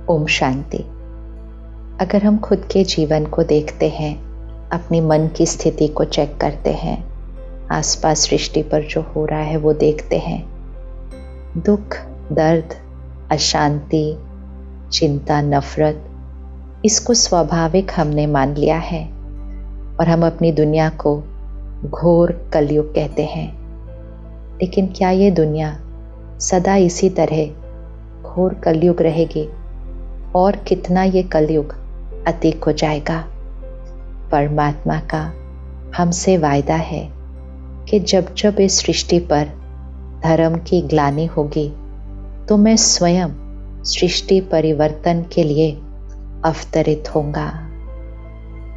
ओम शांति। अगर हम खुद के जीवन को देखते हैं, अपनी मन की स्थिति को चेक करते हैं, आसपास सृष्टि पर जो हो रहा है वो देखते हैं, दुख, दर्द, अशांति, चिंता, नफरत, इसको स्वाभाविक हमने मान लिया है और हम अपनी दुनिया को घोर कलयुग कहते हैं। लेकिन क्या ये दुनिया सदा इसी तरह घोर कलयुग रहेगी और कितना ये कलयुग अतीत हो जाएगा? परमात्मा का हमसे वायदा है कि जब जब इस सृष्टि पर धर्म की ग्लानि होगी तो मैं स्वयं सृष्टि परिवर्तन के लिए अवतरित होऊंगा।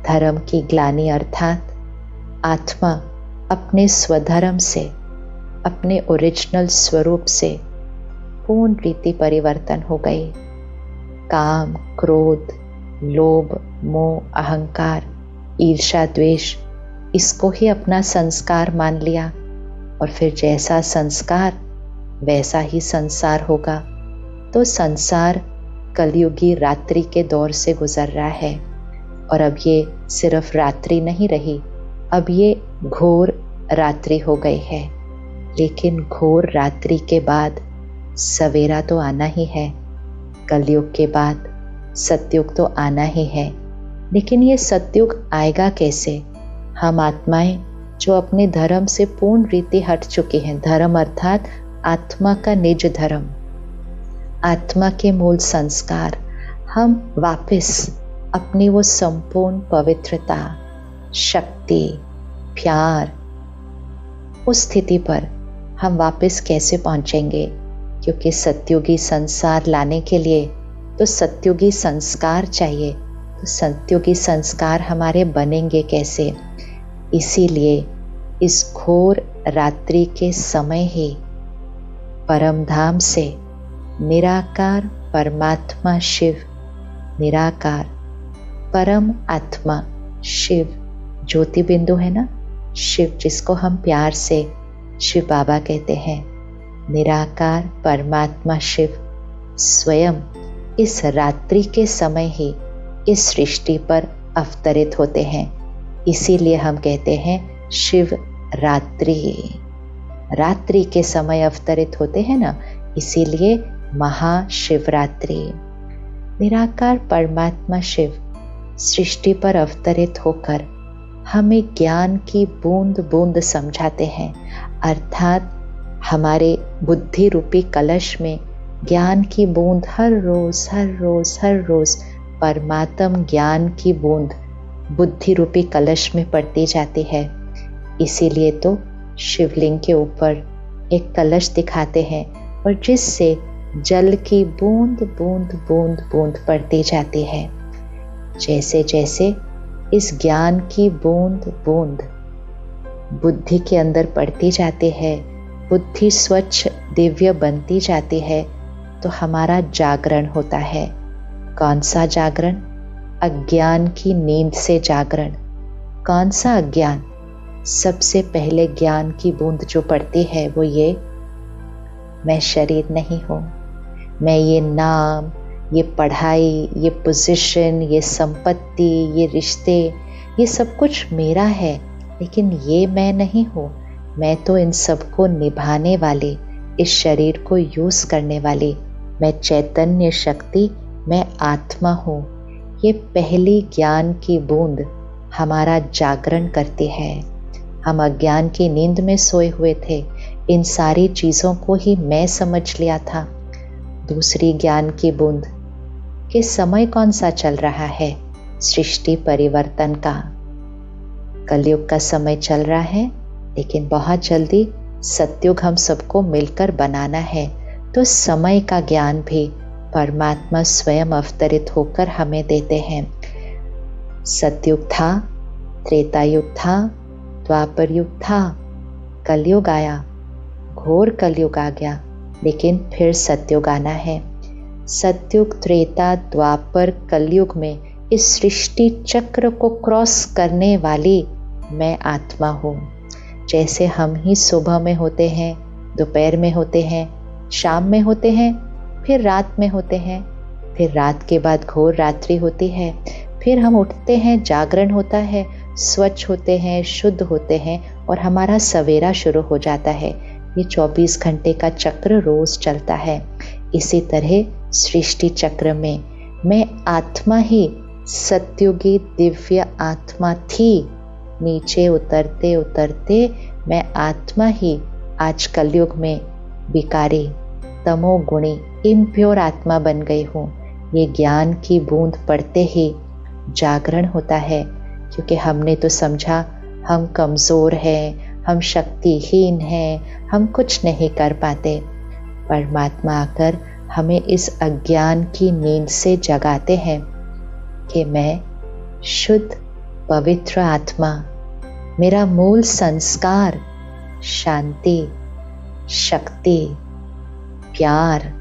धर्म की ग्लानि अर्थात आत्मा अपने स्वधर्म से, अपने ओरिजिनल स्वरूप से पूर्ण रीति परिवर्तन हो गई। काम, क्रोध, लोभ, मोह, अहंकार, ईर्ष्या, द्वेष, इसको ही अपना संस्कार मान लिया और फिर जैसा संस्कार वैसा ही संसार होगा। तो संसार कलयुगी रात्रि के दौर से गुजर रहा है और अब ये सिर्फ रात्रि नहीं रही, अब ये घोर रात्रि हो गई है। लेकिन घोर रात्रि के बाद सवेरा तो आना ही है, कलयुग के बाद सतयुग तो आना ही है। लेकिन ये सतयुग आएगा कैसे? हम आत्माएं जो अपने धर्म से पूर्ण रीति हट चुकी हैं, धर्म अर्थात आत्मा का निज धर्म, आत्मा के मूल संस्कार, हम वापस अपनी वो संपूर्ण पवित्रता, शक्ति, प्यार, उस स्थिति पर हम वापस कैसे पहुंचेंगे? क्योंकि सतयुगी संसार लाने के लिए तो सतयुगी संस्कार चाहिए। तो सतयुगी संस्कार हमारे बनेंगे कैसे? इसीलिए इस घोर रात्रि के समय ही परम धाम से निराकार परमात्मा शिव, निराकार परम आत्मा शिव, ज्योति बिंदु है ना, शिव जिसको हम प्यार से शिव बाबा कहते हैं, निराकार परमात्मा शिव स्वयं इस रात्रि के समय ही इस सृष्टि पर अवतरित होते हैं। इसीलिए हम कहते हैं शिव रात्रि, रात्रि के समय अवतरित होते हैं ना, इसीलिए महाशिवरात्रि। निराकार परमात्मा शिव सृष्टि पर अवतरित होकर हमें ज्ञान की बूंद बूंद समझाते हैं, अर्थात हमारे बुद्धि रूपी कलश में ज्ञान की बूंद हर रोज हर रोज हर रोज परमात्म ज्ञान की बूंद बुद्धि रूपी कलश में पड़ती जाती है। इसीलिए तो शिवलिंग के ऊपर एक कलश दिखाते हैं और जिससे जल की बूंद बूंद बूंद बूंद पड़ती जाती है। जैसे जैसे इस ज्ञान की बूंद बूंद बुद्धि के अंदर पड़ती जाती है, बुद्धि स्वच्छ दिव्य बनती जाती है, तो हमारा जागरण होता है। कौन सा जागरण? अज्ञान की नींद से जागरण। कौन सा अज्ञान? सबसे पहले ज्ञान की बूंद जो पड़ती है वो ये, मैं शरीर नहीं हूँ, मैं ये नाम, ये पढ़ाई, ये पोजीशन, ये संपत्ति, ये रिश्ते, ये सब कुछ मेरा है, लेकिन ये मैं नहीं हूँ। मैं तो इन सबको निभाने वाली, इस शरीर को यूज करने वाली, मैं चैतन्य शक्ति, मैं आत्मा हूँ। ये पहली ज्ञान की बूंद हमारा जागरण करती है। हम अज्ञान की नींद में सोए हुए थे, इन सारी चीज़ों को ही मैं समझ लिया था। दूसरी ज्ञान की बूंद कि समय कौन सा चल रहा है? सृष्टि परिवर्तन का, कलयुग का समय चल रहा है, लेकिन बहुत जल्दी सतयुग हम सबको मिलकर बनाना है। तो समय का ज्ञान भी परमात्मा स्वयं अवतरित होकर हमें देते हैं। सतयुग था, त्रेता युग था, द्वापर युग था, कलयुग आया, घोर कलयुग आ गया, लेकिन फिर सतयुग आना है। सतयुग, त्रेता, द्वापर, कलयुग में इस सृष्टि चक्र को क्रॉस करने वाली मैं आत्मा हूँ। जैसे हम ही सुबह में होते हैं, दोपहर में होते हैं, शाम में होते हैं, फिर रात में होते हैं, फिर रात के बाद घोर रात्रि होती है, फिर हम उठते हैं, जागरण होता है, स्वच्छ होते हैं, शुद्ध होते हैं और हमारा सवेरा शुरू हो जाता है। ये 24 घंटे का चक्र रोज चलता है। इसी तरह सृष्टि चक्र में मैं आत्मा ही सत्युगी दिव्य आत्मा थी। नीचे उतरते उतरते मैं आत्मा ही आज कलयुग में विकारी, तमोगुणी, इम्प्योर आत्मा बन गई हूँ। ये ज्ञान की बूंद पड़ते ही जागरण होता है, क्योंकि हमने तो समझा हम कमज़ोर हैं, हम शक्तिहीन हैं, हम कुछ नहीं कर पाते। परमात्मा आकर हमें इस अज्ञान की नींद से जगाते हैं कि मैं शुद्ध पवित्र आत्मा, मेरा मूल संस्कार शांति, शक्ति, प्यार,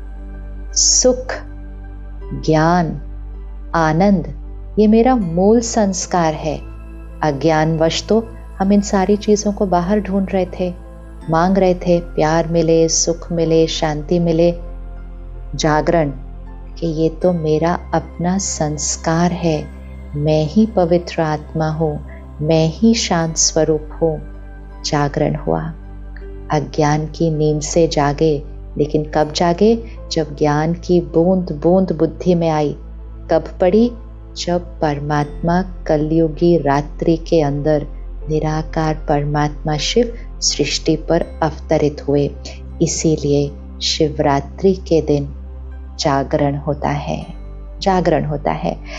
सुख, ज्ञान, आनंद, ये मेरा मूल संस्कार है। अज्ञानवश तो हम इन सारी चीज़ों को बाहर ढूंढ रहे थे, मांग रहे थे प्यार मिले, सुख मिले, शांति मिले। जागरण कि ये तो मेरा अपना संस्कार है, मैं ही पवित्र आत्मा हूँ, मैं ही शांत स्वरूप हूँ। जागरण हुआ, अज्ञान की नींद से जागे। लेकिन कब जागे? जब ज्ञान की बूंद बूंद बुद्धि में आई। कब पड़ी? जब परमात्मा कलयुगी रात्रि के अंदर निराकार परमात्मा शिव सृष्टि पर अवतरित हुए। इसीलिए शिवरात्रि के दिन जागरण होता है, जागरण होता है।